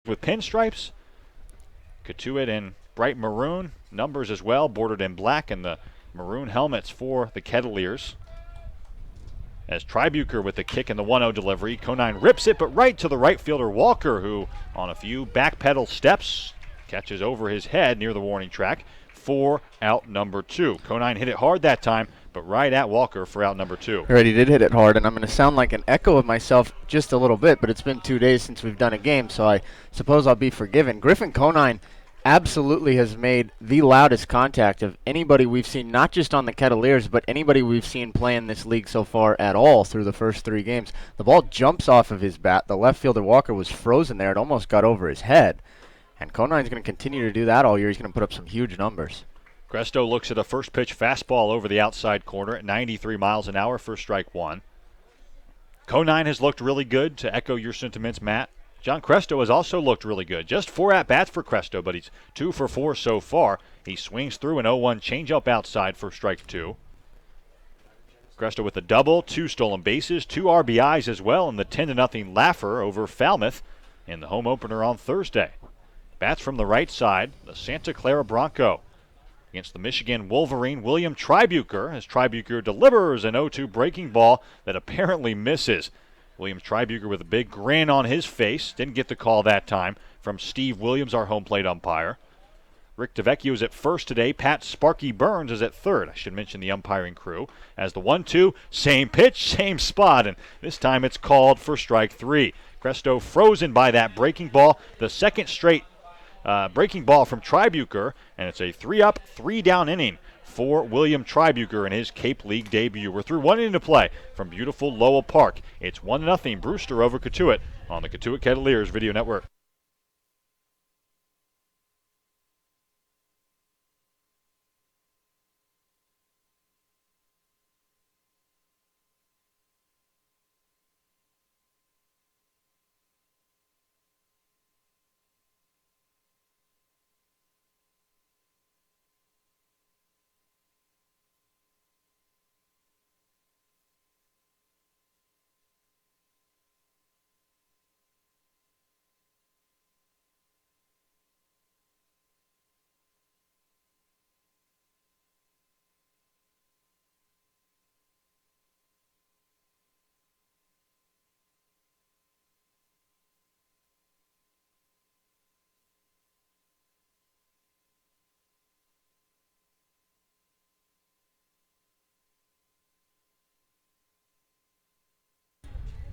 with pinstripes. Cotuit in bright maroon, numbers as well, bordered in black, and the maroon helmets for the Kettleers. As Tribuker with the kick and the 1-0 delivery. Conine rips it, but right to the right fielder Walker, who on a few back pedal steps catches over his head near the warning track for out number 2. Conine hit it hard that time, but right at Walker for out number 2. Right, he did hit it hard, and I'm going to sound like an echo of myself just a little bit, but it's been 2 days since we've done a game, so I suppose I'll be forgiven. Griffin Conine absolutely has made the loudest contact of anybody we've seen, not just on the Kettleers, but anybody we've seen play in this league so far at all through the first 3 games. The ball jumps off of his bat. The left fielder Walker was frozen there. It almost got over his head. And Conine's going to continue to do that all year. He's going to put up some huge numbers. Cresto looks at a first pitch fastball over the outside corner at 93 miles an hour for strike 1. Conine has looked really good, to echo your sentiments, Matt. John Cresto has also looked really good. Just 4 at-bats for Cresto, but he's 2 for 4 so far. He swings through an 0-1 changeup outside for strike 2. Cresto with a double, 2 stolen bases, 2 RBIs as well, and the 10-0 laugher over Falmouth in the home opener on Thursday. Bats from the right side, the Santa Clara Bronco against the Michigan Wolverine, William Tribuker, as Tribuker delivers an 0-2 breaking ball that apparently misses. William Tribuker with a big grin on his face. Didn't get the call that time from Steve Williams, our home plate umpire. Rick DeVecchio is at first today. Pat Sparky Burns is at third. I should mention the umpiring crew. As the 1-2, same pitch, same spot, and this time it's called for strike 3. Cresto frozen by that breaking ball. The second straight breaking ball from Tribuker, and it's a 3-up, 3-down inning for William Tribuker in his Cape League debut. We're through 1 inning to play from beautiful Lowell Park. It's 1-0 Brewster over Cotuit on the Cotuit Kettleers Video Network.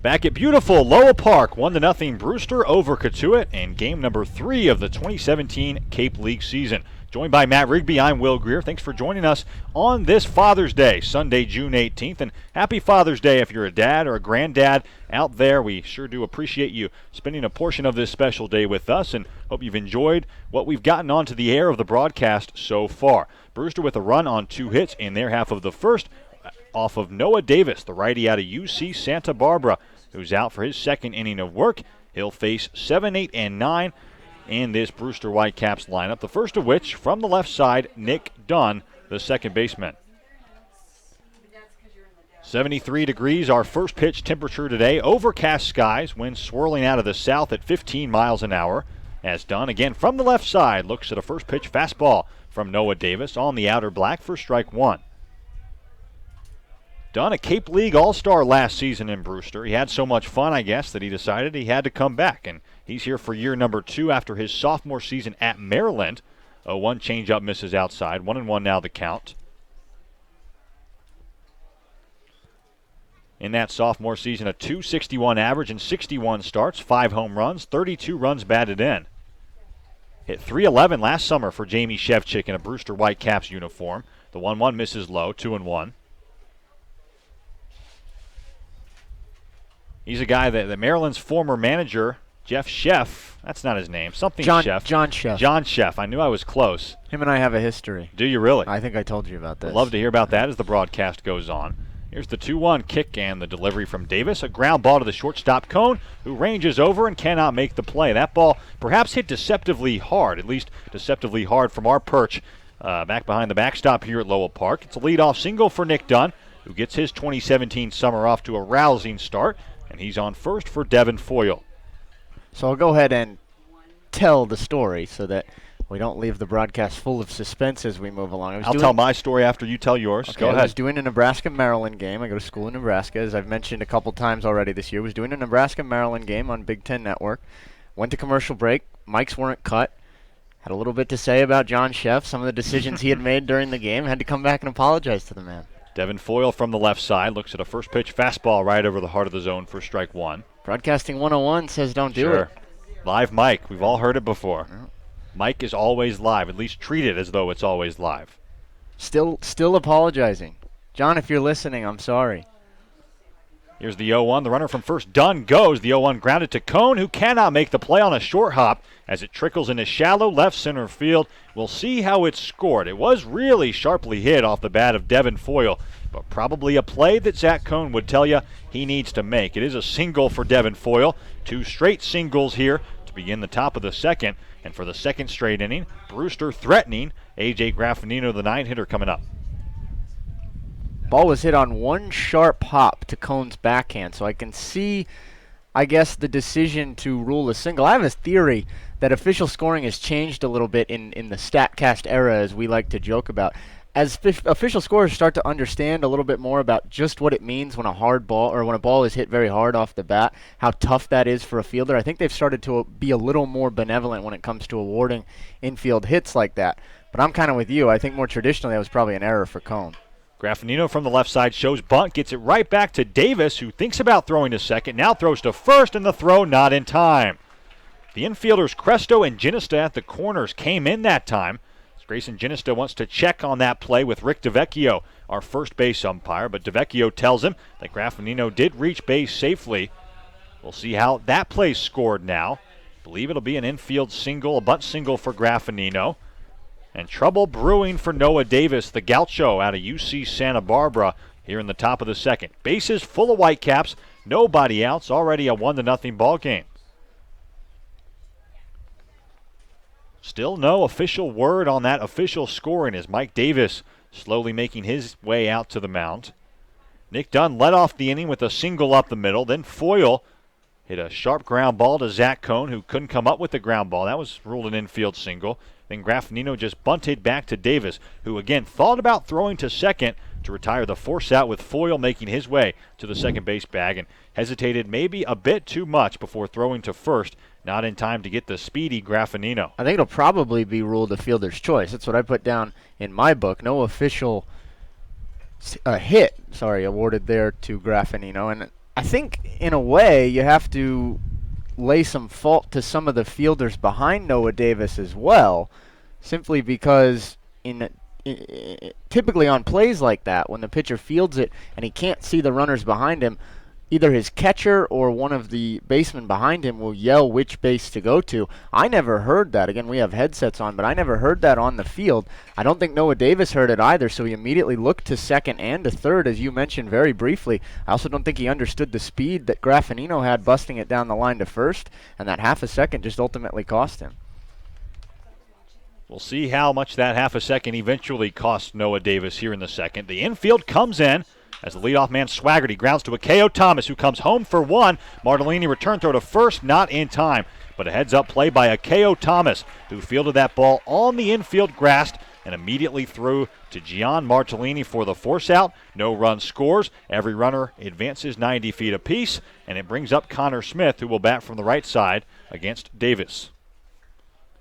Back at beautiful Lowell Park, 1-0 Brewster over Cotuit in game number 3 of the 2017 Cape League season. Joined by Matt Rigby, I'm Will Greer. Thanks for joining us on this Father's Day, Sunday, June 18th. And happy Father's Day if you're a dad or a granddad out there. We sure do appreciate you spending a portion of this special day with us, and hope you've enjoyed what we've gotten onto the air of the broadcast so far. Brewster with a run on 2 hits in their half of the first off of Noah Davis, the righty out of UC Santa Barbara, who's out for his second inning of work. He'll face 7, 8, and 9 in this Brewster Whitecaps lineup, the first of which from the left side, Nick Dunn, the second baseman. 73 degrees, our first pitch temperature today. Overcast skies, wind swirling out of the south at 15 miles an hour. As Dunn, again from the left side, looks at a first pitch fastball from Noah Davis on the outer black for strike 1. Dunn, a Cape League All-Star last season in Brewster. He had so much fun, I guess, that he decided he had to come back. And he's here for year number 2 after his sophomore season at Maryland. 0-1 changeup misses outside. 1-1 now the count. In that sophomore season, a .261 average and 61 starts, 5 home runs, 32 runs batted in. Hit .311 last summer for Jamie Shevchik in a Brewster Whitecaps uniform. The 1-1 misses low, 2-1. He's a guy that Maryland's former manager, Jeff Sheff, that's not his name, something Sheff. John Sheff. John Sheff. I knew I was close. Him and I have a history. Do you really? I think I told you about this. I'd love to hear about that as the broadcast goes on. Here's the 2-1 kick and the delivery from Davis. A ground ball to the shortstop Kone, who ranges over and cannot make the play. That ball perhaps hit deceptively hard, at least deceptively hard from our perch back behind the backstop here at Lowell Park. It's a leadoff single for Nick Dunn, who gets his 2017 summer off to a rousing start. And he's on first for Devin Foyle. So I'll go ahead and tell the story so that we don't leave the broadcast full of suspense as we move along. I'll tell my story after you tell yours. Okay, Go ahead. I was doing a Nebraska-Maryland game. I go to school in Nebraska, as I've mentioned a couple times already this year. Was doing a Nebraska-Maryland game on Big Ten Network. Went to commercial break. Mics weren't cut. Had a little bit to say about John Sheff, some of the decisions he had made during the game. Had to come back and apologize to the man. Devin Foyle from the left side looks at a first pitch fastball right over the heart of the zone for strike one. Broadcasting 101 says don't do it. Live mic. We've all heard it before. Yeah. Mike is always live. At least treat it as though it's always live. Still apologizing. John, if you're listening, I'm sorry. Here's the 0-1. The runner from first, Dunn, goes. The 0-1 grounded to Kone, who cannot make the play on a short hop as it trickles into shallow left center field. We'll see how it's scored. It was really sharply hit off the bat of Devin Foyle, but probably a play that Zack Kone would tell you he needs to make. It is a single for Devin Foyle. 2 straight singles here to begin the top of the second. And for the second straight inning, Brewster threatening A.J. Graffinino, the 9-hitter, coming up. Ball was hit on one sharp hop to Kone's backhand, so I can see, I guess, the decision to rule a single. I have a theory that official scoring has changed a little bit in the StatCast era, as we like to joke about. As official scorers start to understand a little bit more about just what it means when a hard ball or when a ball is hit very hard off the bat, how tough that is for a fielder, I think they've started to be a little more benevolent when it comes to awarding infield hits like that. But I'm kind of with you. I think more traditionally that was probably an error for Kone. Graffinino from the left side shows bunt, gets it right back to Davis, who thinks about throwing to second, now throws to first, and the throw not in time. The infielders Cresto and Jenista at the corners came in that time. Greyson Jenista wants to check on that play with Rick DeVecchio, our first base umpire, but DeVecchio tells him that Graffinino did reach base safely. We'll see how that play's scored now. Believe it'll be an infield single, a bunt single for Graffinino. And trouble brewing for Noah Davis, the gaucho out of UC Santa Barbara here in the top of the second. Bases full of Whitecaps, nobody outs, already a 1-0 ball game. Still no official word on that official scoring as Mike Davis slowly making his way out to the mound. Nick Dunn led off the inning with a single up the middle. Then Foyle hit a sharp ground ball to Zack Kone, who couldn't come up with the ground ball. That was ruled an infield single. Then Graffinino just bunted back to Davis, who again thought about throwing to second to retire the force out, with Foyle making his way to the second base bag and hesitated maybe a bit too much before throwing to first. Not in time to get the speedy Graffinino. I think it'll probably be ruled a fielder's choice. That's what I put down in my book. No official hit awarded there to Graffinino. And I think, in a way, you have to lay some fault to some of the fielders behind Noah Davis as well, simply because typically on plays like that, when the pitcher fields it and he can't see the runners behind him, either his catcher or one of the basemen behind him will yell which base to go to. I never heard that. Again, we have headsets on, but I never heard that on the field. I don't think Noah Davis heard it either, so he immediately looked to second and to third, as you mentioned very briefly. I also don't think he understood the speed that Graffinino had busting it down the line to first, and that half a second just ultimately cost him. We'll see how much that half a second eventually cost Noah Davis here in the second. The infield comes in as the leadoff man Swaggerty grounds to a K.O. Thomas, who comes home for one. Martellini return throw to first, not in time, but a heads-up play by a K.O. Thomas, who fielded that ball on the infield grass and immediately threw to Gian Martellini for the force out. No run scores. Every runner advances 90 feet apiece, and it brings up Connor Smith, who will bat from the right side against Davis.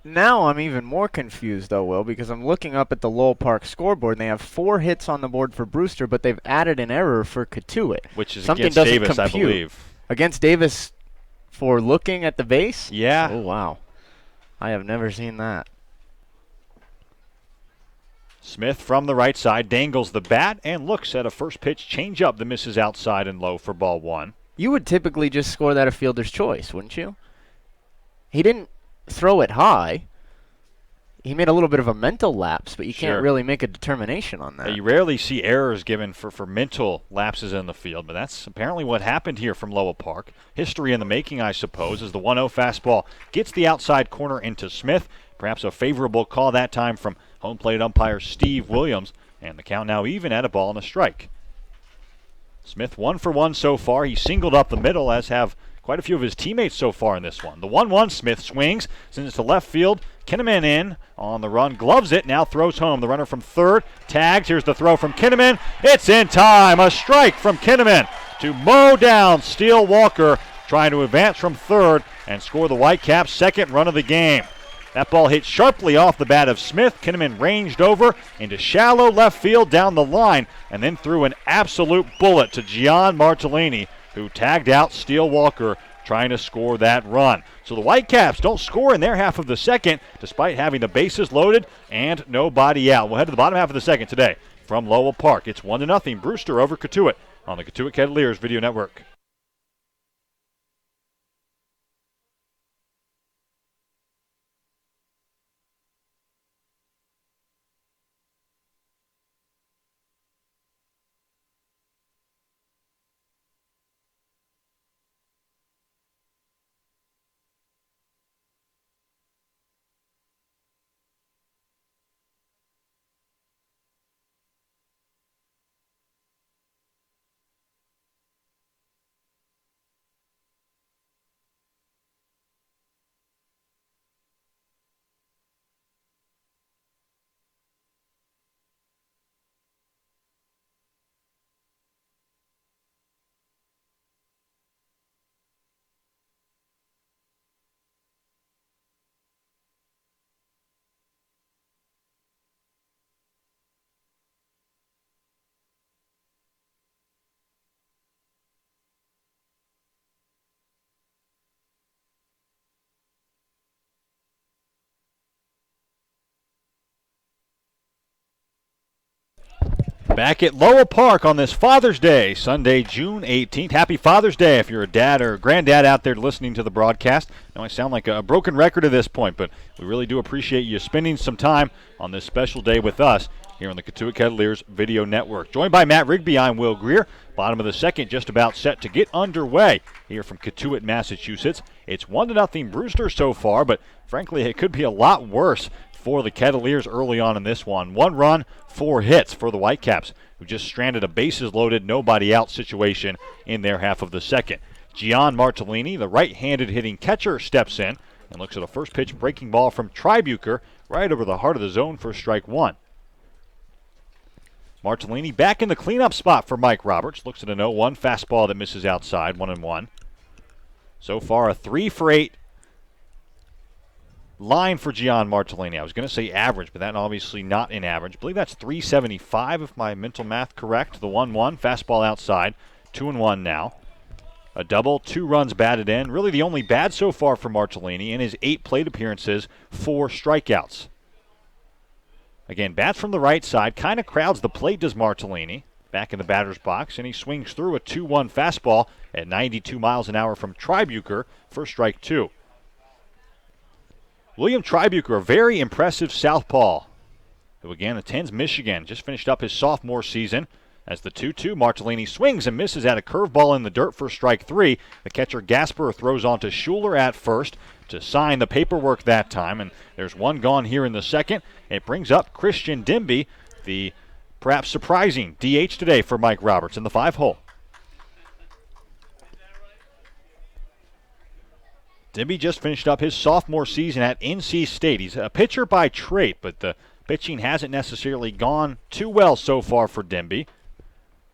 Now I'm even more confused, though, Will, because I'm looking up at the Lowell Park scoreboard, and they have 4 hits on the board for Brewster, but they've added an error for Cotuit. Which is Something against doesn't Davis, compute. I believe. Against Davis for looking at the base? Yeah. Oh, wow. I have never seen that. Smith from the right side dangles the bat and looks at a first pitch changeup that misses outside and low for ball one. You would typically just score that a fielder's choice, wouldn't you? He didn't throw it high. He made a little bit of a mental lapse, but you can't really make a determination on that. Yeah, you rarely see errors given for mental lapses in the field, but that's apparently what happened here from Lowell Park. History in the making, I suppose, as the 1-0 fastball gets the outside corner into Smith. Perhaps a favorable call that time from home plate umpire Steve Williams, and the count now even at a ball and a strike. Smith 1 for 1 so far. He singled up the middle, as have quite a few of his teammates so far in this one. The 1-1, Smith swings, sends it to left field. Kinneman in on the run, gloves it, now throws home. The runner from third, tags. Here's the throw from Kinneman. It's in time. A strike from Kinneman to mow down Steele Walker, trying to advance from third and score the Whitecaps' second run of the game. That ball hit sharply off the bat of Smith. Kinneman ranged over into shallow left field down the line and then threw an absolute bullet to Gian Martellini, who tagged out Steele Walker trying to score that run. So the Whitecaps don't score in their half of the second despite having the bases loaded and nobody out. We'll head to the bottom half of the second today from Lowell Park. It's 1-0 Brewster over Cotuit on the Cotuit Kettleers Video Network. Back at Lowell Park on this Father's Day, Sunday, June 18th. Happy Father's Day if you're a dad or a granddad out there listening to the broadcast. I know I sound like a broken record at this point, but we really do appreciate you spending some time on this special day with us here on the Cotuit Kettleers Video Network. Joined by Matt Rigby, I'm Will Greer. Bottom of the second, just about set to get underway here from Cotuit, Massachusetts. It's 1-0 Brewster so far, but frankly, it could be a lot worse for the Kettleers early on in this one. 1 run, 4 hits for the Whitecaps, who just stranded a bases-loaded, nobody-out situation in their half of the second. Gian Martellini, the right-handed hitting catcher, steps in and looks at a first-pitch breaking ball from Tribuker right over the heart of the zone for strike one. Martellini back in the cleanup spot for Mike Roberts. Looks at an 0-1 fastball that misses outside, 1-1. So far, a 3-for-8 line for Gian Martellini. I was going to say average, but that's obviously not an average. I believe that's 375 if my mental math correct. The 1-1, fastball outside, 2-1 now. A double, 2 runs batted in. Really the only bad so far for Martellini in his 8 plate appearances, 4 strikeouts. Again, bats from the right side, kind of crowds the plate does Martellini. Back in the batter's box, and he swings through a 2-1 fastball at 92 miles an hour from Tribuker for strike 2. William Tribuker, a very impressive southpaw, who again attends Michigan, just finished up his sophomore season. As the 2-2, Martellini swings and misses at a curveball in the dirt for strike 3. The catcher Gasper throws on to Schuler at first to sign the paperwork that time, and there's one gone here in the second. It brings up Christian Demby, the perhaps surprising DH today for Mike Roberts in the 5-hole. Demby just finished up his sophomore season at NC State. He's a pitcher by trait, but the pitching hasn't necessarily gone too well so far for Demby.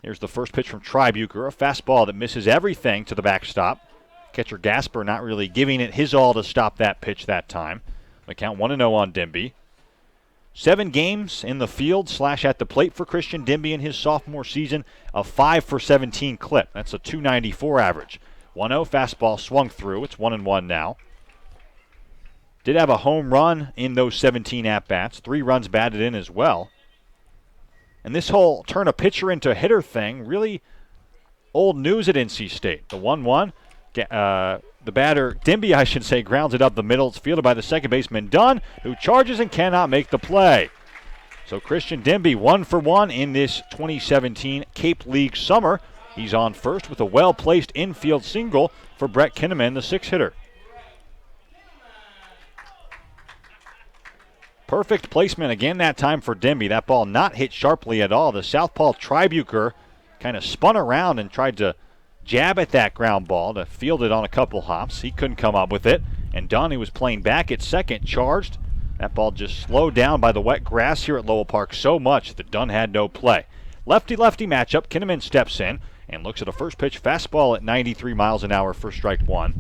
Here's the first pitch from Tribuker, a fastball that misses everything to the backstop. Catcher Gasper not really giving it his all to stop that pitch that time. The count 1-0 on Demby. 7 games in the field / at the plate for Christian Demby in his sophomore season, a 5-for-17 clip. That's a 294 average. 1-0 fastball swung through. It's 1-1 now. Did have a home run in those 17 at-bats. 3 runs batted in as well. And this whole turn a pitcher into a hitter thing, really old news at NC State. The 1-1, the batter, Demby, I should say, grounds it up the middle. It's fielded by the second baseman, Dunn, who charges and cannot make the play. So Christian Demby 1-for-1 in this 2017 Cape League summer. He's on first with a well-placed infield single for Brett Kinneman, the 6-hitter. Perfect placement again that time for Demby. That ball not hit sharply at all. The southpaw Tribuker kind of spun around and tried to jab at that ground ball to field it on a couple hops. He couldn't come up with it. And Dunn, who was playing back at second, charged. That ball just slowed down by the wet grass here at Lowell Park so much that Dunn had no play. Lefty-lefty matchup. Kinneman steps in and looks at a first pitch fastball at 93 miles an hour for strike one.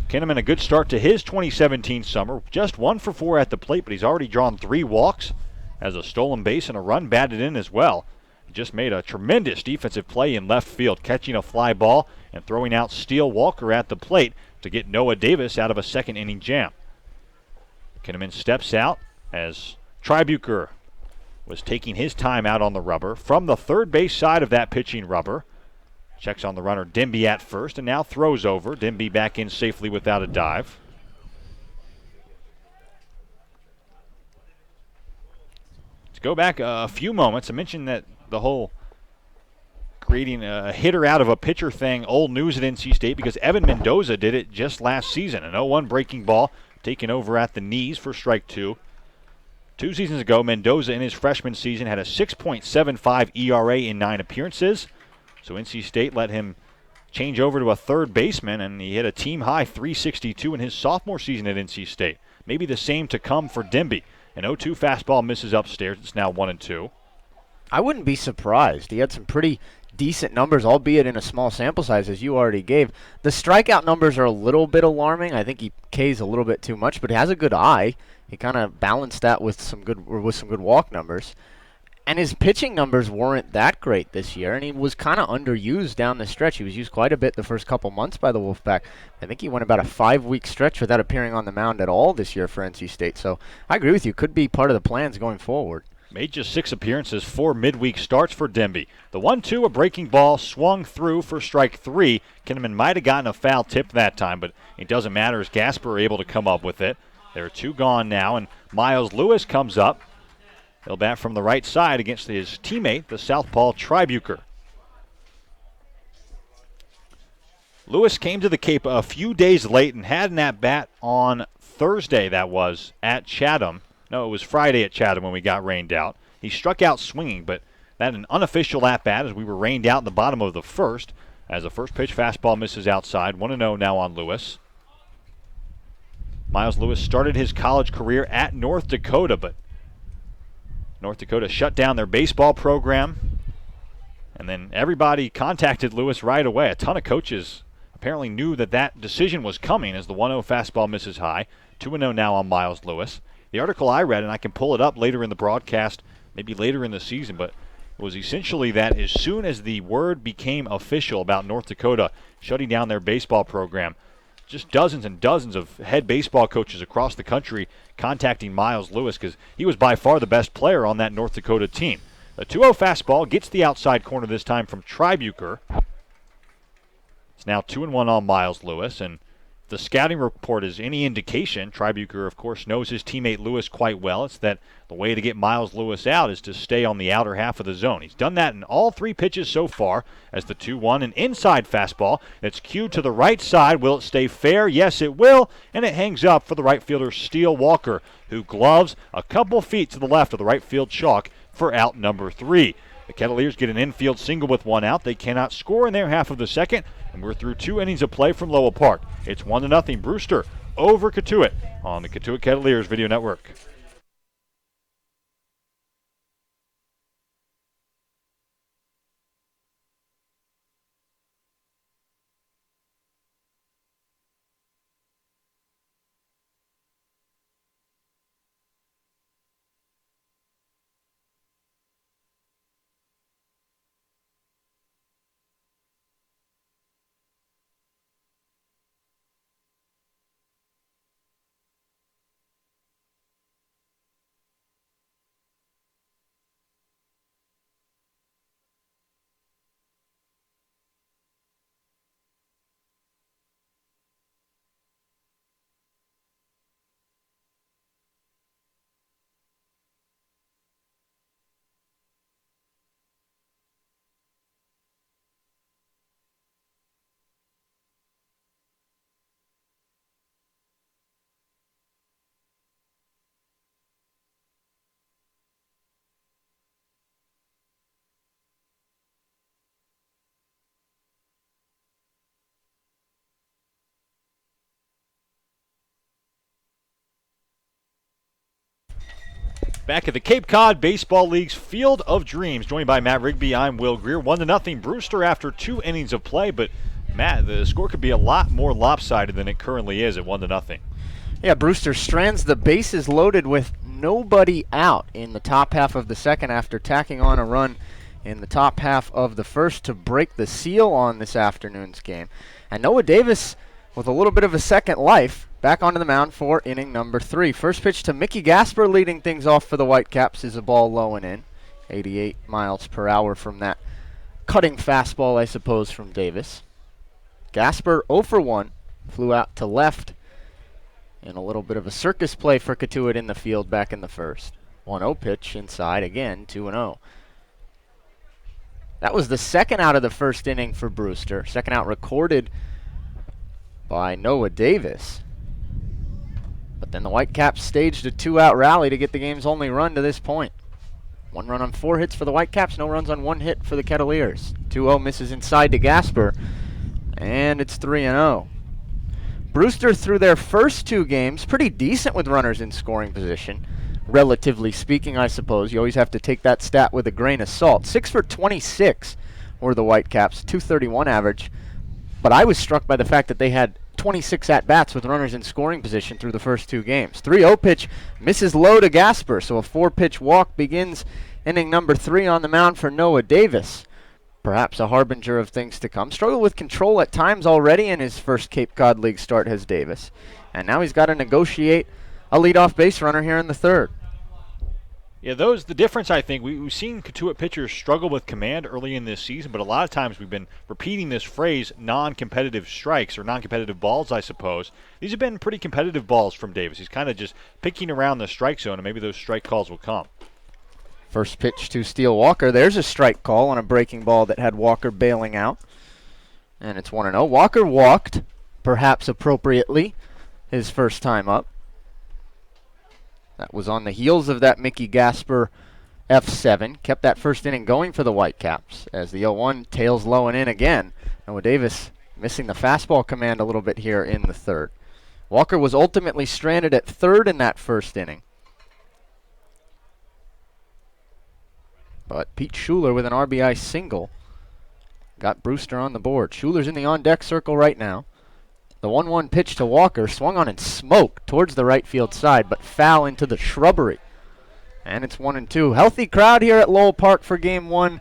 Kinneman, a good start to his 2017 summer. Just 1 for 4 at the plate, but he's already drawn 3 walks. Has a stolen base and a run batted in as well. He just made a tremendous defensive play in left field, catching a fly ball and throwing out Steele Walker at the plate to get Noah Davis out of a second inning jam. Kinneman steps out as Tribuker was taking his time out on the rubber. From the third base side of that pitching rubber, checks on the runner Demby at first and now throws over. Demby back in safely without a dive. To go back a few moments, I mentioned that the whole creating a hitter out of a pitcher thing, old news at NC State, because Evan Mendoza did it just last season. An 0-1 breaking ball taken over at the knees for strike 2. 2 seasons ago, Mendoza in his freshman season had a 6.75 ERA in 9 appearances. So NC State let him change over to a third baseman, and he hit a team-high 362 in his sophomore season at NC State. Maybe the same to come for Demby. An 0-2 fastball misses upstairs. It's now 1-2. I wouldn't be surprised. He had some pretty decent numbers, albeit in a small sample size, as you already gave. The strikeout numbers are a little bit alarming. I think he Ks a little bit too much, but he has a good eye. He kind of balanced that with some good walk numbers. And his pitching numbers weren't that great this year, and he was kind of underused down the stretch. He was used quite a bit the first couple months by the Wolfpack. I think he went about a 5-week stretch without appearing on the mound at all this year for NC State. So I agree with you. Could be part of the plans going forward. Made just 6 appearances, 4 midweek starts for Demby. The 1-2, a breaking ball, swung through for strike 3. Kinneman might have gotten a foul tip that time, but it doesn't matter as Gasper able to come up with it. There are 2 gone now, and Miles Lewis comes up. He'll bat from the right side against his teammate, the southpaw Tribuker. Lewis came to the Cape a few days late and had an at-bat on Thursday, that was, at Chatham. No, it was Friday at Chatham when we got rained out. He struck out swinging, but that an unofficial at-bat as we were rained out in the bottom of the first, as a first pitch fastball misses outside. 1-0 now on Lewis. Miles Lewis started his college career at North Dakota, but North Dakota shut down their baseball program, and then everybody contacted Lewis right away. A ton of coaches apparently knew that decision was coming as the 1-0 fastball misses high. 2-0 now on Miles Lewis. The article I read, and I can pull it up later in the broadcast, maybe later in the season, but it was essentially that as soon as the word became official about North Dakota shutting down their baseball program, just dozens and dozens of head baseball coaches across the country contacting Miles Lewis because he was by far the best player on that North Dakota team. The 2-0 fastball gets the outside corner this time from Tribuker. It's now 2-1 on Miles Lewis, and if the scouting report is any indication, Tribuker, of course, knows his teammate Lewis quite well. It's that the way to get Miles Lewis out is to stay on the outer half of the zone. He's done that in all 3 pitches so far as the 2-1, an inside fastball that's cued to the right side. Will it stay fair? Yes, it will, and it hangs up for the right fielder Steele Walker, who gloves a couple feet to the left of the right field chalk for out number 3. The Kettleers get an infield single with 1 out. They cannot score in their half of the second, and we're through 2 innings of play from Lowell Park. It's 1-0 Brewster over Cotuit on the Cotuit Kettleers Video Network. Back at the Cape Cod Baseball League's Field of Dreams, joined by Matt Rigby, I'm Will Greer. 1-0 Brewster after 2 innings of play, but Matt, the score could be a lot more lopsided than it currently is at 1-0. Yeah, Brewster strands the bases loaded with nobody out in the top half of the second after tacking on a run in the top half of the first to break the seal on this afternoon's game. And Noah Davis, with a little bit of a second life, back onto the mound for inning number 3. First pitch to Mickey Gasper, leading things off for the Whitecaps, is a ball low and in. 88 miles per hour from that cutting fastball, I suppose, from Davis. Gasper 0 for 1, flew out to left in a little bit of a circus play for Cotuit in the field back in the first. 1-0 pitch inside again, 2-0. That was the second out of the first inning for Brewster. Second out recorded by Noah Davis. But then the Whitecaps staged a 2-out rally to get the game's only run to this point. 1 run on 4 hits for the Whitecaps, no runs on 1 hit for the Kettleers. 2-0 misses inside to Gasper, and it's 3-0. Brewster, through their first 2 games, pretty decent with runners in scoring position. Relatively speaking, I suppose. You always have to take that stat with a grain of salt. 6 for 26 were the Whitecaps, .231 average. But I was struck by the fact that they had 26 at-bats with runners in scoring position through the first 2 games. 3-0 pitch misses low to Gasper, so a 4-pitch walk begins inning number 3 on the mound for Noah Davis. Perhaps a harbinger of things to come. Struggled with control at times already in his first Cape Cod League start has Davis. And now he's got to negotiate a leadoff base runner here in the third. Yeah, the difference, I think, we've seen Cotuit pitchers struggle with command early in this season, but a lot of times we've been repeating this phrase, non-competitive strikes, or non-competitive balls, I suppose. These have been pretty competitive balls from Davis. He's kind of just picking around the strike zone, and maybe those strike calls will come. First pitch to Steele Walker. There's a strike call on a breaking ball that had Walker bailing out. And it's 1-0. Walker walked, perhaps appropriately, his first time up. That was on the heels of that Mickey Gasper F7. Kept that first inning going for the Whitecaps as the 0-1 tails low and in again. Noah Davis missing the fastball command a little bit here in the third. Walker was ultimately stranded at third in that first inning. But Pete Schuler with an RBI single got Brewster on the board. Schuler's in the on-deck circle right now. The 1-1 pitch to Walker swung on and smoked towards the right field side, but foul into the shrubbery. And it's 1-2. Healthy crowd here at Lowell Park for Game 1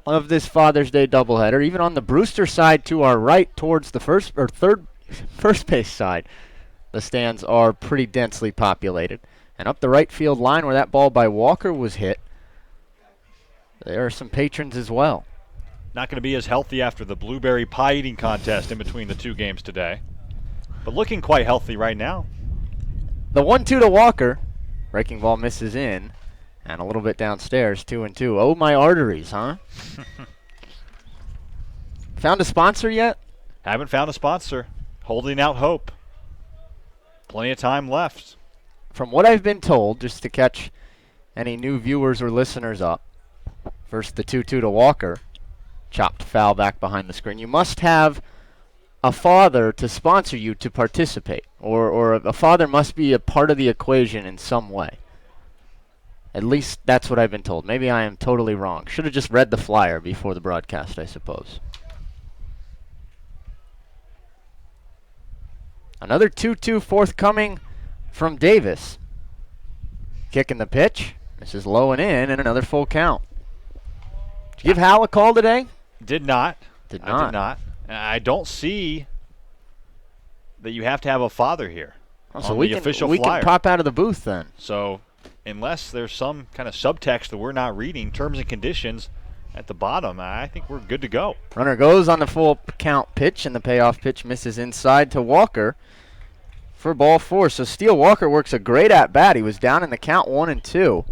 of this Father's Day doubleheader. Even on the Brewster side to our right towards the first base side, the stands are pretty densely populated. And up the right field line where that ball by Walker was hit, there are some patrons as well. Not going to be as healthy after the blueberry pie eating contest in between the 2 games today. But looking quite healthy right now. The 1-2 to Walker. Breaking ball misses in. And a little bit downstairs, 2-2. Oh, my arteries, huh? Found a sponsor yet? Haven't found a sponsor. Holding out hope. Plenty of time left. From what I've been told, just to catch any new viewers or listeners up, first the 2-2 to Walker. Chopped foul back behind the screen. You must have a father to sponsor you to participate, or a father must be a part of the equation in some way. At least that's what I've been told. Maybe I am totally wrong. Should have just read the flyer before the broadcast, I suppose. Another 2-2 forthcoming from Davis. Kicking the pitch. This is low and in, and another full count. Did you give Hal a call today? Did not. I did not. I don't see that you have to have a father here so on we the can, official we flyer. can pop out of the booth then. So unless there's some kind of subtext that we're not reading, terms and conditions at the bottom, I think we're good to go. Runner goes on the full count pitch, and the payoff pitch misses inside to Walker for ball 4. So Steele Walker works a great at-bat. He was down in the count 1-2,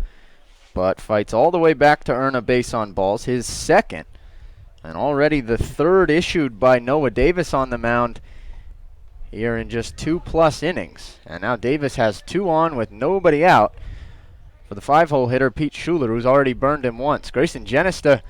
but fights all the way back to earn a base on balls, his second. And already the third issued by Noah Davis on the mound here in just 2+ innings. And now Davis has 2 on with nobody out for the 5-hole hitter, Pete Schuler, who's already burned him once. Greyson Jenista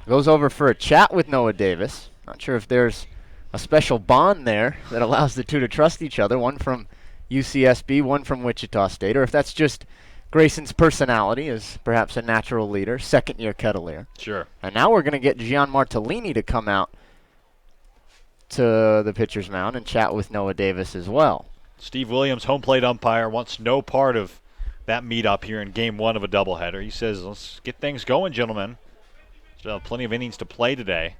goes over for a chat with Noah Davis. Not sure if there's a special bond there that allows the two to trust each other, one from UCSB, one from Wichita State, or if that's just Greyson's personality is perhaps a natural leader, second-year Kettleer. Sure. And now we're going to get Gian Martellini to come out to the pitcher's mound and chat with Noah Davis as well. Steve Williams, home plate umpire, wants no part of that meetup here in game one of a doubleheader. He says, let's get things going, gentlemen. Still have plenty of innings to play today.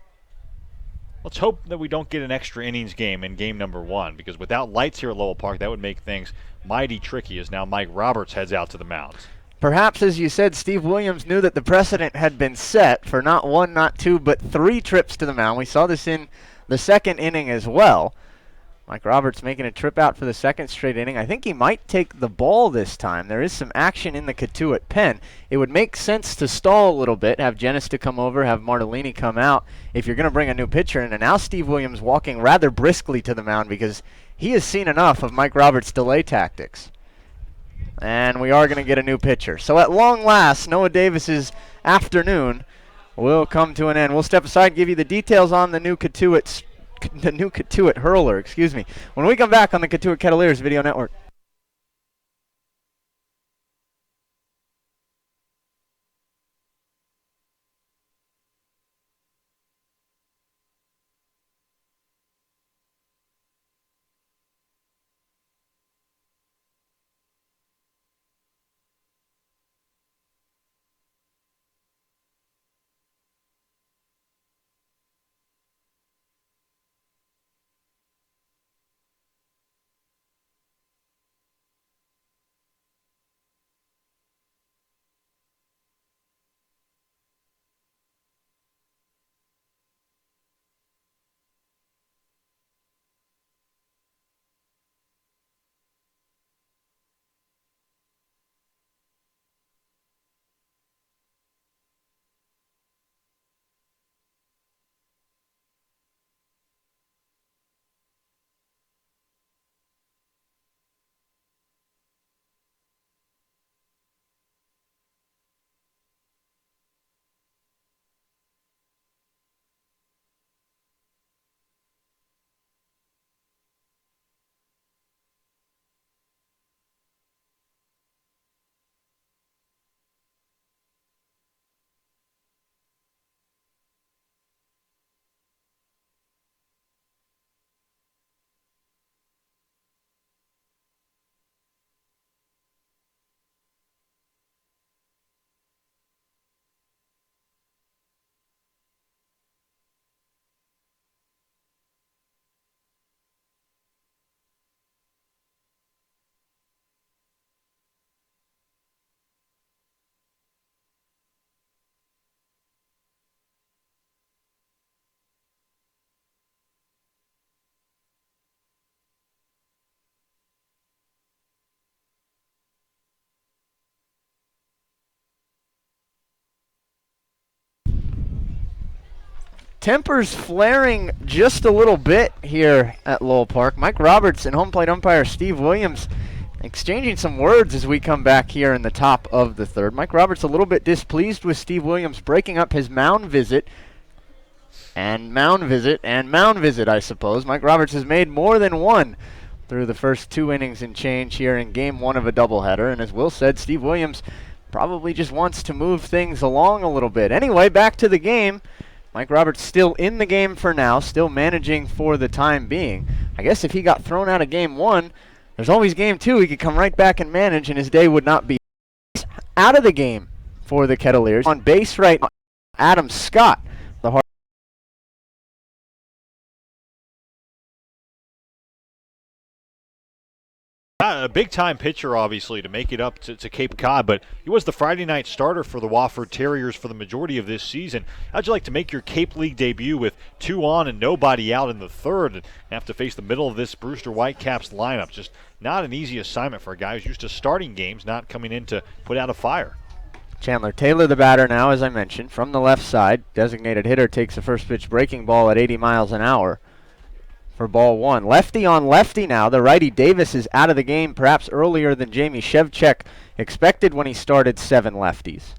Let's hope that we don't get an extra innings game in game number one, because without lights here at Lowell Park, that would make things mighty tricky as now Mike Roberts heads out to the mound. Perhaps, as you said, Steve Williams knew that the precedent had been set for not one, not two, but 3 trips to the mound. We saw this in the second inning as well. Mike Roberts making a trip out for the second straight inning. I think he might take the ball this time. There is some action in the Cotuit pen. It would make sense to stall a little bit, have Jenista come over, have Martellini come out if you're going to bring a new pitcher in. And now Steve Williams walking rather briskly to the mound because he has seen enough of Mike Roberts' delay tactics. And we are going to get a new pitcher. So at long last, Noah Davis's afternoon will come to an end. We'll step aside, give you the details on the new Cotuit hurler, excuse me, when we come back on the Cotuit Kettleers Video Network. Tempers flaring just a little bit here at Lowell Park. Mike Roberts and home plate umpire Steve Williams exchanging some words as we come back here in the top of the third. Mike Roberts a little bit displeased with Steve Williams breaking up his mound visit. And mound visit, I suppose. Mike Roberts has made more than one through the first 2 innings and change here in game one of a doubleheader. And as Will said, Steve Williams probably just wants to move things along a little bit. Anyway, back to the game. Mike Roberts still in the game for now, still managing for the time being. I guess if he got thrown out of game one, there's always game two. He could come right back and manage, and his day would not be out of the game for the Kettleers. On base right now, Adam Scott, the hard. A big-time pitcher, obviously, to make it up to Cape Cod, but he was the Friday night starter for the Wofford Terriers for the majority of this season. How'd you like to make your Cape League debut with 2 on and nobody out in the third and have to face the middle of this Brewster Whitecaps lineup? Just not an easy assignment for a guy who's used to starting games, not coming in to put out a fire. Chandler Taylor, the batter now, as I mentioned, from the left side. Designated hitter takes the first pitch breaking ball at 80 miles an hour. For ball one. Lefty on lefty now. The righty Davis is out of the game perhaps earlier than Jamie Shevchuk expected when he started 7 lefties.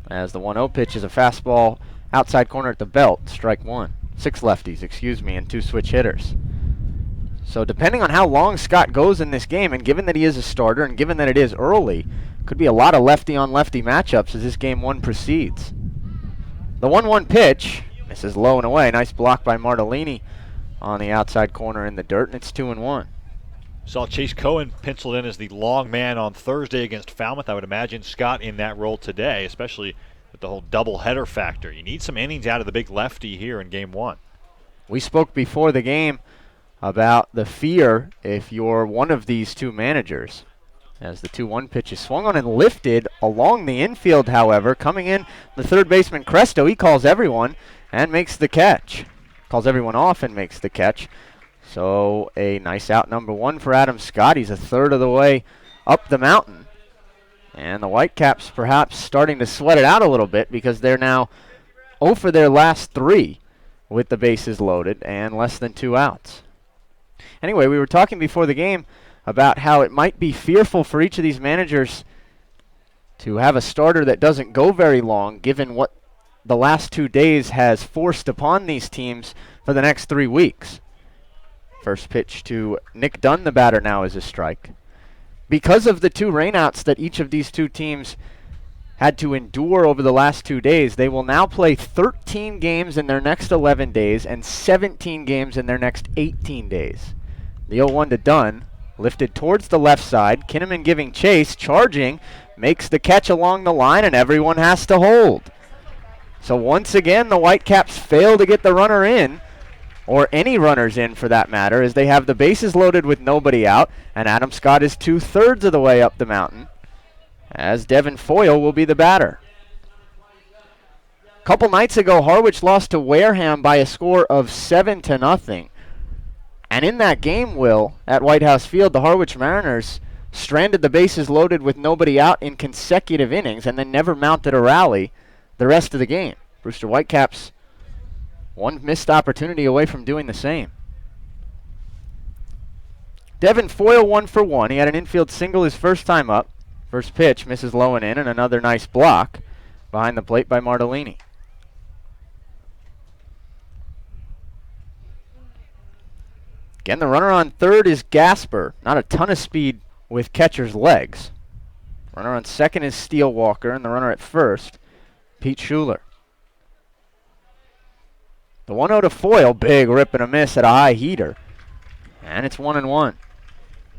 As the 1-0 pitch is a fastball outside corner at the belt. Strike 1. 6 lefties, excuse me, and 2 switch hitters. So depending on how long Scott goes in this game, and given that he is a starter and given that it is early, Could be a lot of lefty-on-lefty matchups as this game 1 proceeds. The 1-1 pitch. Misses low and away. Nice block by Martellini on the outside corner in the dirt, and it's 2-1. Saw Chase Cohen penciled in as the long man on Thursday against Falmouth. I would imagine Scott in that role today, especially with the whole double-header factor. You need some innings out of the big lefty here in Game 1. We spoke before the game about the fear if you're one of these two managers. As the 2-1 pitch is swung on and lifted along the infield, however, coming in, the third baseman Cresto, he calls everyone and makes the catch. Calls everyone off and makes the catch. So a nice out, number 1 for Adam Scott. He's a third of the way up the mountain. And the Whitecaps perhaps starting to sweat it out a little bit because they're now 0 for their last 3 with the bases loaded and less than 2 outs. Anyway, we were talking before the game about how it might be fearful for each of these managers to have a starter that doesn't go very long, given what the last 2 days has forced upon these teams for the next 3 weeks. First pitch to Nick Dunn, the batter, now is a strike. Because of the 2 rainouts that each of these 2 teams had to endure over the last 2 days, they will now play 13 games in their next 11 days and 17 games in their next 18 days. The 0-1 to Dunn, lifted towards the left side. Kinneman giving chase, charging, makes the catch along the line, and everyone has to hold. So once again, the Whitecaps fail to get the runner in, or any runners in for that matter, as they have the bases loaded with nobody out, and Adam Scott is 2/3 of the way up the mountain, as Devin Foyle will be the batter. A couple nights ago, Harwich lost to Wareham by a score of 7-0. And in that game, Will, at White House Field, the Harwich Mariners stranded the bases loaded with nobody out in consecutive innings and then never mounted a rally the rest of the game. Brewster Whitecaps, one missed opportunity away from doing the same. Devin Foyle 1 for 1. He had an infield single his first time up. First pitch misses low and in, and another nice block behind the plate by Martellini. Again, the runner on third is Gasper. Not a ton of speed with catcher's legs. Runner on second is Steele Walker, and the runner at first, Pete Schuler. The 1-0 to Foyle, big rip and a miss at a high heater. And it's 1-1.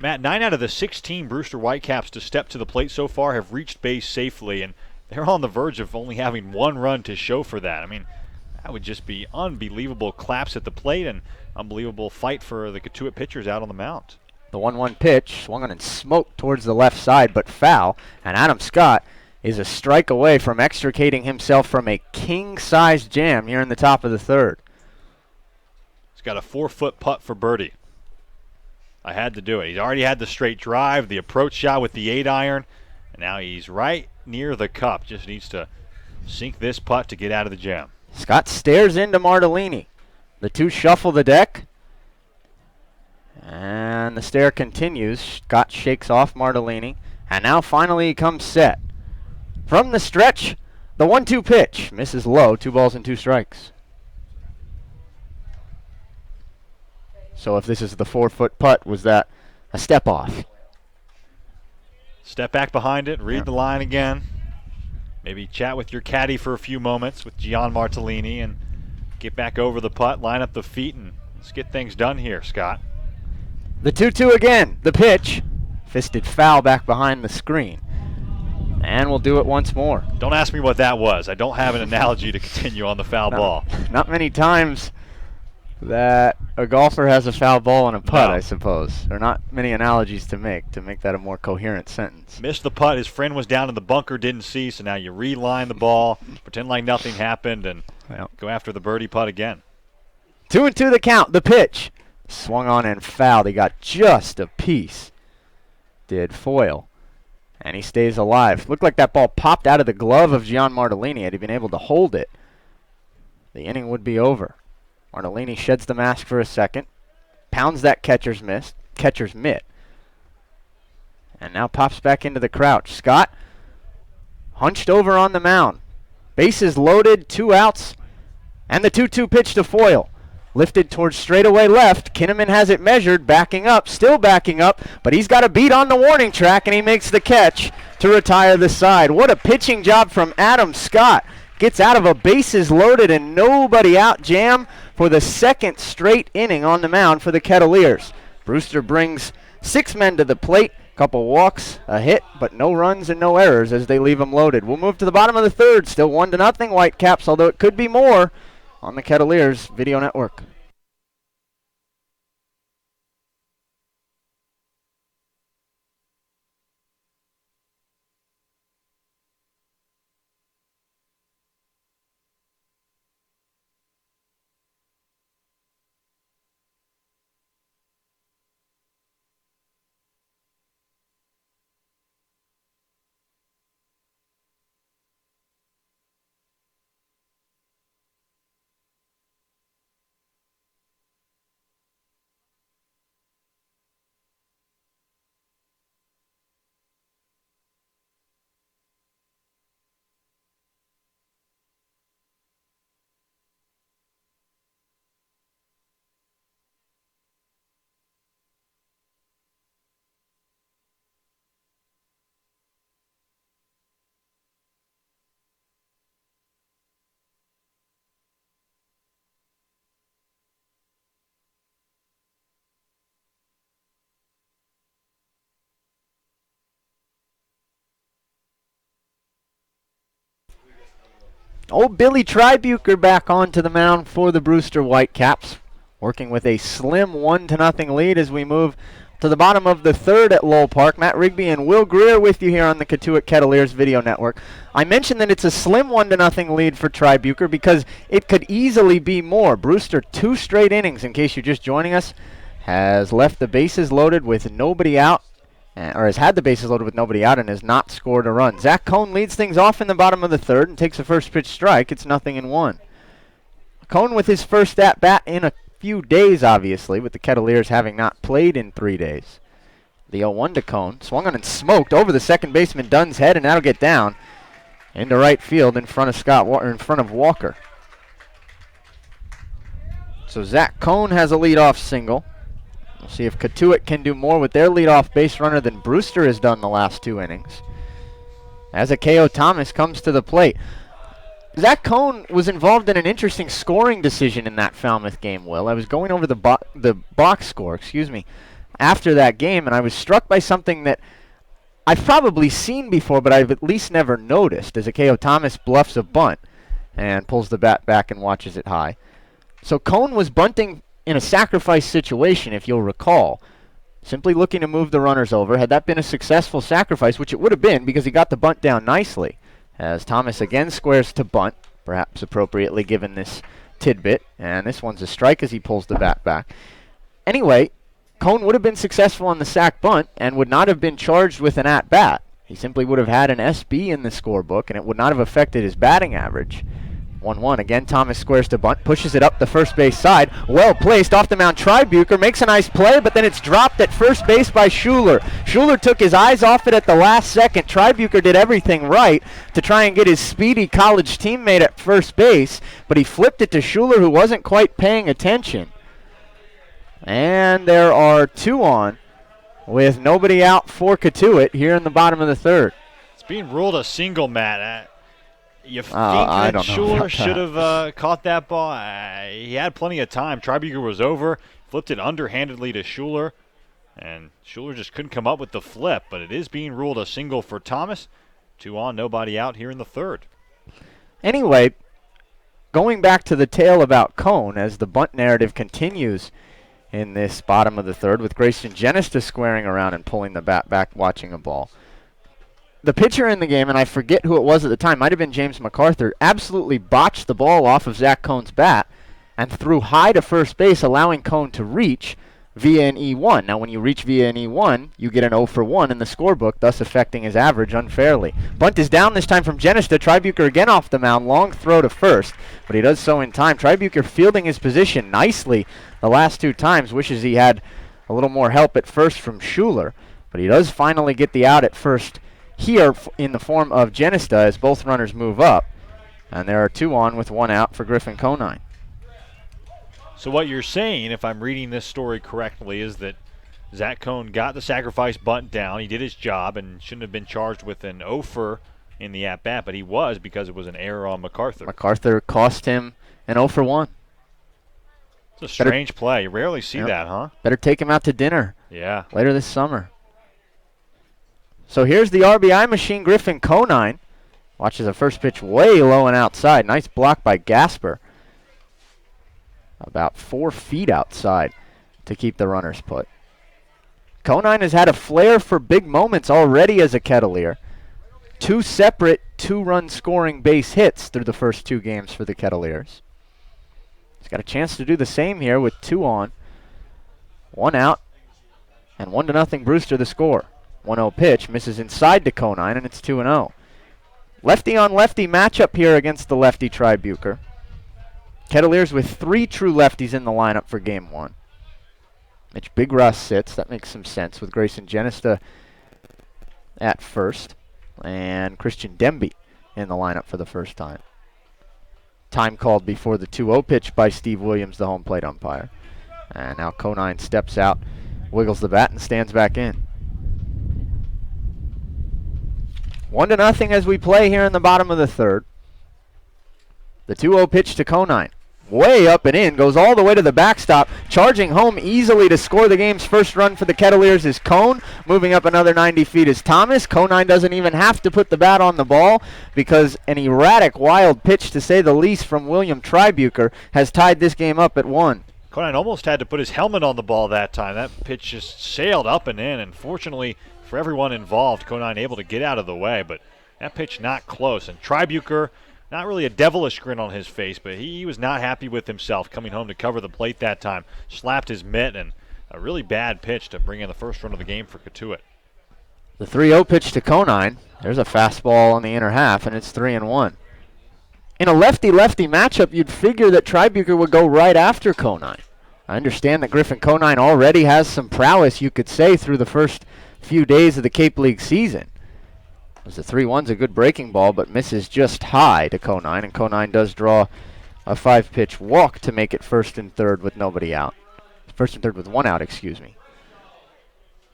Matt, 9 out of the 16 Brewster Whitecaps to step to the plate so far have reached base safely, and they're on the verge of only having 1 run to show for that. I mean, that would just be unbelievable claps at the plate and unbelievable fight for the Cotuit pitchers out on the mound. The 1-1 pitch swung on and smoked towards the left side, but foul, and Adam Scott is a strike away from extricating himself from a king-size jam here in the top of the third. He's got a 4-foot putt for birdie. I had to do it. He's already had the straight drive, the approach shot with the 8-iron, and now he's right near the cup. Just needs to sink this putt to get out of the jam. Scott stares into Martellini. The 2 shuffle the deck, and the stare continues. Scott shakes off Martellini, and now finally he comes set. From the stretch, the 1-2 pitch misses low, 2 balls and 2 strikes. So if this is the 4-foot putt, was that a step off? Step back behind it, read the line again. Maybe chat with your caddy for a few moments with Gian Martellini and get back over the putt, line up the feet, and let's get things done here, Scott. The 2-2 again. The pitch, fisted foul back behind the screen. And we'll do it once more. Don't ask me what that was. I don't have an analogy to continue on the foul ball. Not many times that a golfer has a foul ball on a putt, No. I suppose. There are not many analogies to make that a more coherent sentence. Missed the putt. His friend was down in the bunker, didn't see, so now you reline the ball, pretend like nothing happened, and go after the birdie putt again. 2-2 the count. The pitch swung on and fouled. He got just a piece. Did Foyle. And he stays alive. Looked like that ball popped out of the glove of Gian Martellini. Had he been able to hold it, the inning would be over. Martellini sheds the mask for a second, pounds that catcher's mitt, and now pops back into the crouch. Scott hunched over on the mound. Bases loaded, 2 outs, and the 2-2 pitch to Foyle. Lifted towards straightaway left. Kinneman has it measured, backing up, still backing up, but he's got a beat on the warning track, and he makes the catch to retire the side. What a pitching job from Adam Scott. Gets out of a bases loaded and nobody out jam for the second straight inning on the mound for the Kettleers. Brewster brings 6 men to the plate. Couple walks, a hit, but no runs and no errors as they leave them loaded. We'll move to the bottom of the third. Still 1-0 Whitecaps, although it could be more on the Kettleers Video Network. Old Billy Tribuker back onto the mound for the Brewster Whitecaps, working with a slim 1-0 lead as we move to the bottom of the third at Lowell Park. Matt Rigby and Will Greer with you here on the Cotuit Kettleers Video Network. I mentioned that it's a slim 1-0 lead for Tribuker because it could easily be more. Brewster, 2 straight innings, in case you're just joining us, has left the bases loaded with nobody out, or has had the bases loaded with nobody out and has not scored a run. Zack Kone leads things off in the bottom of the third and takes a first pitch strike. It's 0-1. Kone with his first at-bat in a few days, obviously, with the Kettleers having not played in 3 days. The 0-1 to Kone. Swung on and smoked over the second baseman Dunn's head, and that'll get down into right field in front of Walker. So Zack Kone has a leadoff single. We'll see if Cotuit can do more with their leadoff base runner than Brewster has done the last 2 innings. As Akeo Thomas comes to the plate. Zack Kone was involved in an interesting scoring decision in that Falmouth game, Will. I was going over the box score, after that game, and I was struck by something that I've probably seen before, but I've at least never noticed, as Akeo Thomas bluffs a bunt and pulls the bat back and watches it high. So Kone was bunting in a sacrifice situation, if you'll recall, simply looking to move the runners over. Had that been a successful sacrifice, which it would have been because he got the bunt down nicely, as Thomas again squares to bunt, perhaps appropriately given this tidbit, and this one's a strike as he pulls the bat back. Anyway, Kone would have been successful on the sac bunt and would not have been charged with an at-bat. He simply would have had an SB in the scorebook, and it would not have affected his batting average. 1-1. Again, Thomas squares to bunt, pushes it up the first base side. Well placed off the mound. Tribuker makes a nice play, but then it's dropped at first base by Schuler. Schuler took his eyes off it at the last second. Tribuker did everything right to try and get his speedy college teammate at first base, but he flipped it to Schuler, who wasn't quite paying attention. And there are 2 on with nobody out for Cotuit here in the bottom of the third. It's being ruled a single, Matt. You think I that don't know Schuler should have caught that ball? He had plenty of time. Tribuker was over, flipped it underhandedly to Schuler, and Schuler just couldn't come up with the flip. But it is being ruled a single for Thomas. 2 on, nobody out here in the third. Anyway, going back to the tale about Kone, as the bunt narrative continues in this bottom of the third, with Greyson Jenista squaring around and pulling the bat back, watching a ball. The pitcher in the game, and I forget who it was at the time, might have been James MacArthur, absolutely botched the ball off of Zack Kone's bat and threw high to first base, allowing Kone to reach via an E1. Now, when you reach via an E1, you get an 0 for 1 in the scorebook, thus affecting his average unfairly. Bunt is down this time from Jenista. Tribuker again off the mound. Long throw to first, but he does so in time. Tribuker fielding his position nicely the last 2 times. Wishes he had a little more help at first from Schuler, but he does finally get the out at first here in the form of Jenista as both runners move up. And there are 2 on with 1 out for Griffin Conine. So what you're saying, if I'm reading this story correctly, is that Zack Kone got the sacrifice bunt down. He did his job and shouldn't have been charged with an offer in the at-bat, but he was because it was an error on MacArthur. MacArthur cost him an 0 for 1. It's a strange play. You rarely see that, huh? Better take him out to dinner. Yeah. Later this summer. So here's the RBI machine, Griffin. Conine watches a first pitch way low and outside. Nice block by Gasper. About 4 feet outside to keep the runners put. Conine has had a flair for big moments already as a Kettleer. 2 separate 2-run scoring base hits through the first 2 games for the Kettleers. He's got a chance to do the same here with 2 on, 1 out, and 1-0 Brewster the score. 1-0 pitch misses inside to Conine, and it's 2-0. Lefty on lefty matchup here against the lefty Tribuker. Kettleers with 3 true lefties in the lineup for game 1. Mitch Big Russ sits. That makes some sense with Greyson Jenista at first. And Christian Demby in the lineup for the first time. Time called before the 2-0 pitch by Steve Williams, the home plate umpire. And now Conine steps out, wiggles the bat, and stands back in. 1-0 as we play here in the bottom of the third. The 2-0 pitch to Conine. Way up and in, goes all the way to the backstop. Charging home easily to score the game's first run for the Kettleers is Kone. Moving up another 90 feet is Thomas. Conine doesn't even have to put the bat on the ball because an erratic, wild pitch, to say the least, from William Tribuker has tied this game up at 1. Conine almost had to put his helmet on the ball that time. That pitch just sailed up and in, and fortunately for everyone involved, Conine able to get out of the way, but that pitch not close. And Tribuker, not really a devilish grin on his face, but he was not happy with himself coming home to cover the plate that time. Slapped his mitt, and a really bad pitch to bring in the first run of the game for Cotuit. The 3-0 pitch to Conine. There's a fastball on the inner half, and it's 3-1. In a lefty-lefty matchup, you'd figure that Tribuker would go right after Conine. I understand that Griffin Conine already has some prowess, you could say, through the first few days of the Cape League season. The 3-1's a good breaking ball, but misses just high to Conine, and Conine does draw a 5-pitch walk to make it first and third with nobody out. First and third with 1 out, excuse me.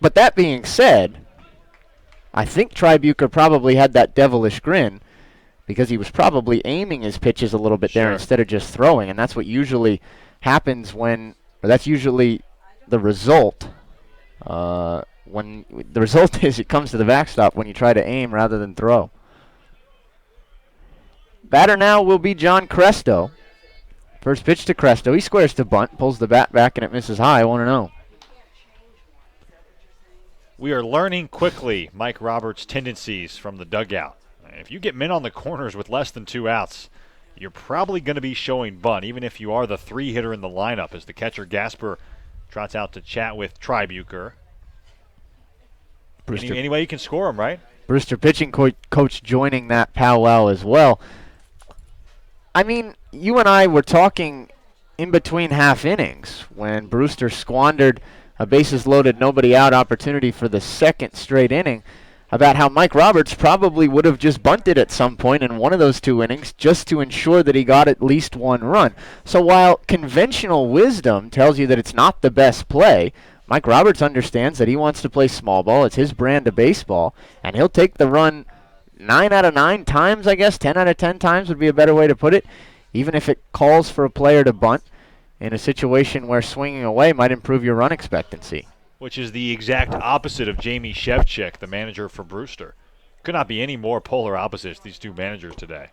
But that being said, I think Tribuker probably had that devilish grin because he was probably aiming his pitches a little bit there instead of just throwing, and that's what usually happens when, or that's usually the result. When the result is it comes to the backstop when you try to aim rather than throw. Batter now will be John Cresto. First pitch to Cresto. He squares to bunt, pulls the bat back, and it misses high, 1-0. We are learning quickly Mike Roberts' tendencies from the dugout. If you get men on the corners with less than 2 outs, you're probably going to be showing bunt, even if you are the 3-hitter in the lineup, as the catcher Gasper trots out to chat with Tribuker. Any way you can score him, right? Brewster pitching coach joining that powwow as well. I mean, you and I were talking in between half innings when Brewster squandered a bases-loaded, nobody-out opportunity for the second straight inning about how Mike Roberts probably would have just bunted at some point in one of those 2 innings just to ensure that he got at least 1 run. So while conventional wisdom tells you that it's not the best play, Mike Roberts understands that he wants to play small ball. It's his brand of baseball, and he'll take the run 9 out of 9 times, I guess. 10 out of 10 times would be a better way to put it, even if it calls for a player to bunt in a situation where swinging away might improve your run expectancy. Which is the exact opposite of Jamie Shevchik, the manager for Brewster. Could not be any more polar opposites, these 2 managers today.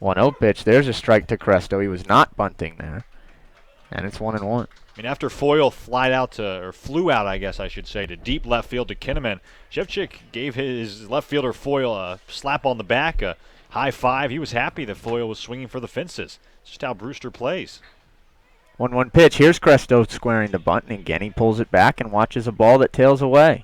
1-0 pitch. There's a strike to Cresto. He was not bunting there, and it's 1-1. I mean, after Foyle flew out, I guess I should say, to deep left field to Kinneman, Shevchik gave his left fielder Foyle a slap on the back, a high five. He was happy that Foyle was swinging for the fences. It's just how Brewster plays. 1-1 pitch. Here's Cresto squaring the bunt, and again he pulls it back and watches a ball that tails away.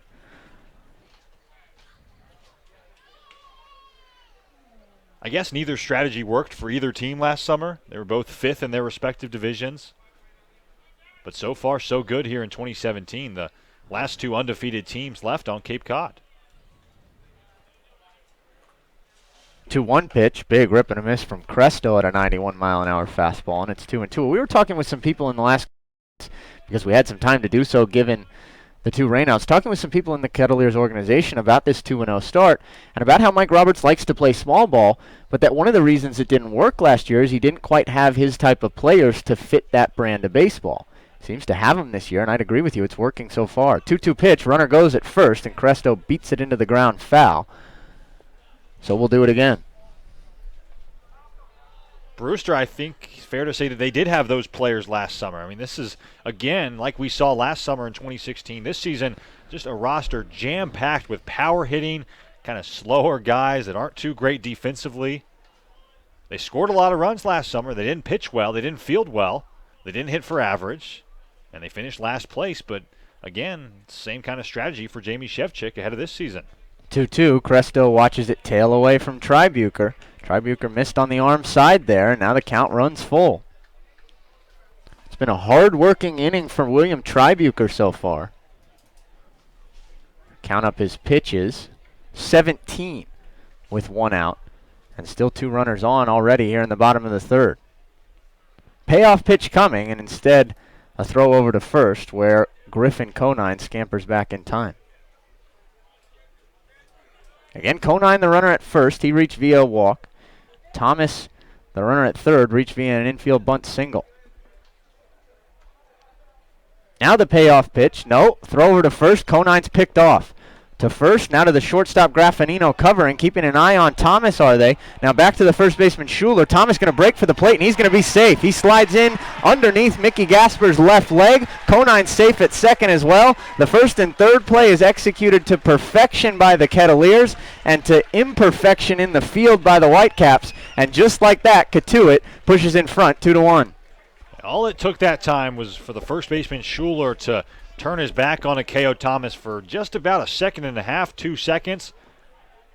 I guess neither strategy worked for either team last summer. They were both 5th in their respective divisions. But so far, so good here in 2017. The last 2 undefeated teams left on Cape Cod. 2-1 pitch. Big rip and a miss from Cresto at a 91-mile-an-hour fastball, and it's 2-2. We were talking with some people in the last because we had some time to do so given the two rainouts. Talking with some people in the Kettleers organization about this 2-0 start and about how Mike Roberts likes to play small ball, but that one of the reasons it didn't work last year is he didn't quite have his type of players to fit that brand of baseball. Seems to have them this year, and I'd agree with you. It's working so far. 2-2 pitch. Runner goes at first, and Cresto beats it into the ground foul. So we'll do it again. Brewster, I think it's fair to say that they did have those players last summer. I mean, this is, again, like we saw last summer in 2016. This season, just a roster jam-packed with power hitting, kind of slower guys that aren't too great defensively. They scored a lot of runs last summer. They didn't pitch well. They didn't field well. They didn't hit for average. And they finished last place. But, again, same kind of strategy for Jamie Shevchik ahead of this season. 2-2. Cresto watches it tail away from Tribuker. Tribuker missed on the arm side there, and now the count runs full. It's been a hard-working inning for William Tribuker so far. Count up his pitches. 17 with 1 out, and still 2 runners on already here in the bottom of the 3rd. Payoff pitch coming, and instead a throw over to first where Griffin Conine scampers back in time. Again, Conine the runner at first. He reached via a walk. Thomas, the runner at third, reached via an infield bunt single. Now the payoff pitch. No, throw over to first. Conine's picked off. To first, now to the shortstop Graffinino covering, keeping an eye on Thomas, are they? Now back to the first baseman Schuler. Thomas going to break for the plate, and he's going to be safe. He slides in underneath Mickey Gasper's left leg. Conine's safe at second as well. The first and third play is executed to perfection by the Kettleers and to imperfection in the field by the Whitecaps. And just like that, Cotuit pushes in front 2-1. All it took that time was for the first baseman Schuler to turn his back on Akeo Thomas for just about a second and a half, 2 seconds.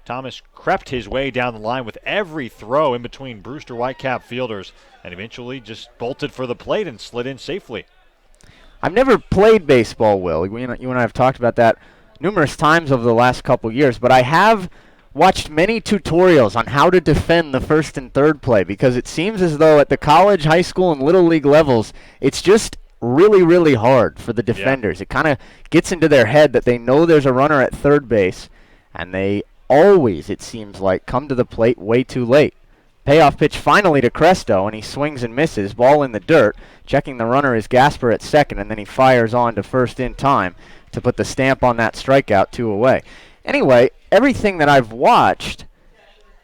Thomas crept his way down the line with every throw in between Brewster Whitecap fielders and eventually just bolted for the plate and slid in safely. I've never played baseball, Will. You and I have talked about that numerous times over the last couple years, but I have watched many tutorials on how to defend the first and third play because it seems as though at the college, high school, and little league levels, it's just really, really hard for the defenders. Yeah. It kind of gets into their head that they know there's a runner at third base, and they always, it seems like, come to the plate way too late. Payoff pitch finally to Cresto, and he swings and misses. Ball in the dirt. Checking the runner is Gasper at second, and then he fires on to first in time to put the stamp on that strikeout, 2 away. Anyway, everything that I've watched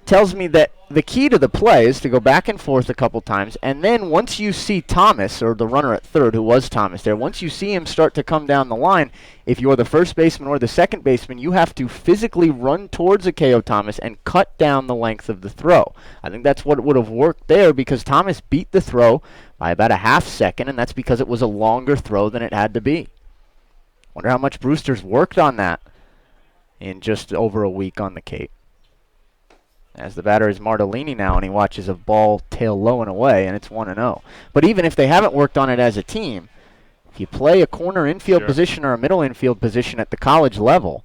tells me that the key to the play is to go back and forth a couple times, and then once you see Thomas, or the runner at third, who was Thomas there, once you see him start to come down the line, if you're the first baseman or the second baseman, you have to physically run towards Akeo Thomas and cut down the length of the throw. I think that's what would have worked there because Thomas beat the throw by about a half second, and that's because it was a longer throw than it had to be. Wonder how much Brewster's worked on that in just over a week on the Cape. As the batter is Martellini now, and he watches a ball tail low and away, and it's 1-0. But even if they haven't worked on it as a team, if you play a corner infield position or a middle infield position at the college level,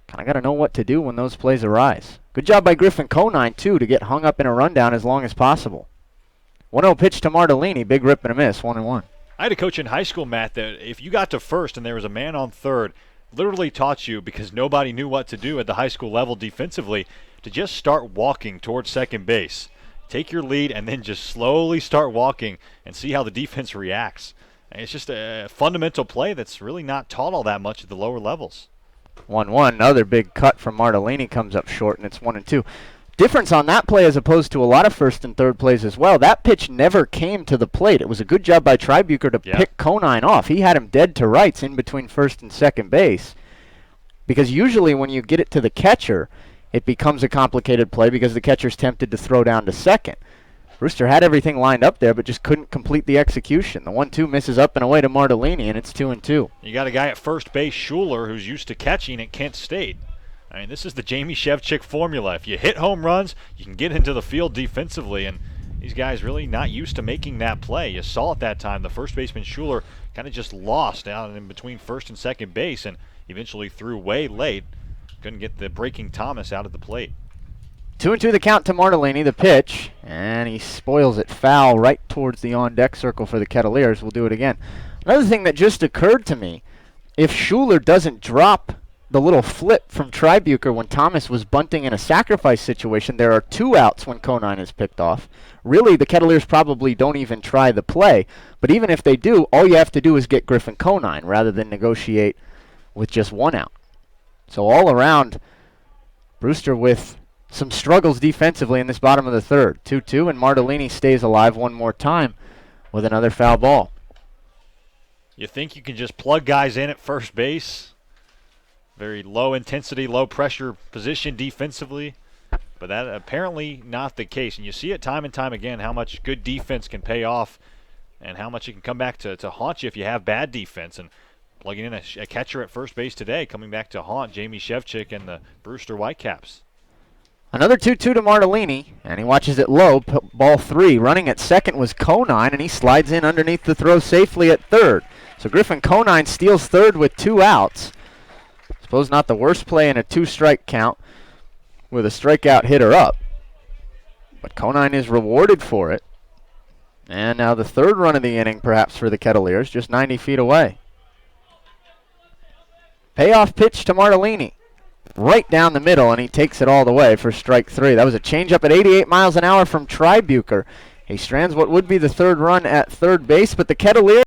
kind of got to know what to do when those plays arise. Good job by Griffin Conine, too, to get hung up in a rundown as long as possible. 1-0 pitch to Martellini, big rip and a miss, 1-1. I had a coach in high school, Matt, that if you got to first and there was a man on third, literally taught you, because nobody knew what to do at the high school level defensively, to just start walking towards second base. Take your lead and then just slowly start walking and see how the defense reacts. And it's just a fundamental play that's really not taught all that much at the lower levels. 1-1, another big cut from Martellini comes up short, and it's 1-2. Difference on that play as opposed to a lot of first and third plays as well. That pitch never came to the plate. It was a good job by Tribuker to pick Conine off. He had him dead to rights in between first and second base. Because usually when you get it to the catcher, it becomes a complicated play because the catcher's tempted to throw down to second. Brewster had everything lined up there, but just couldn't complete the execution. The 1-2 misses up and away to Martellini, and it's 2-2. You got a guy at first base, Schuler, who's used to catching at Kent State. I mean, this is the Jamie Shevchik formula. If you hit home runs, you can get into the field defensively, and these guys really not used to making that play. You saw it that time. The first baseman, Schuler, kind of just lost down in between first and second base and eventually threw way late. Couldn't get the breaking Thomas out of the plate. 2-2 the count to Martellini, the pitch, and he spoils it foul right towards the on-deck circle for the Kettleers. We'll do it again. Another thing that just occurred to me if Schuler doesn't drop the little flip from Tribuker when Thomas was bunting in a sacrifice situation, there are 2 outs when Conine is picked off. Really, the Kettleers probably don't even try the play. But even if they do, all you have to do is get Griffin Conine rather than negotiate with just 1 out. So all around, Brewster with some struggles defensively in this bottom of the third. 2-2, and Martellini stays alive one more time with another foul ball. You think you can just plug guys in at first base? Very low intensity, low pressure position defensively. But that apparently not the case. And you see it time and time again how much good defense can pay off and how much it can come back to haunt you if you have bad defense. And plugging in a catcher at first base today, coming back to haunt Jamie Shevchik and the Brewster Whitecaps. Another 2-2 to Martellini, and he watches it low, ball 3. Running at second was Conine, and he slides in underneath the throw safely at third. So Griffin Conine steals third with 2 outs. Suppose not the worst play in a 2-strike count with a strikeout hitter up. But Conine is rewarded for it. And now the third run of the inning perhaps for the Kettleers, just 90 feet away. Payoff pitch to Martellini. Right down the middle, and he takes it all the way for strike 3. That was a changeup at 88 miles an hour from Tribuker. He strands what would be the third run at third base, but the Kettleers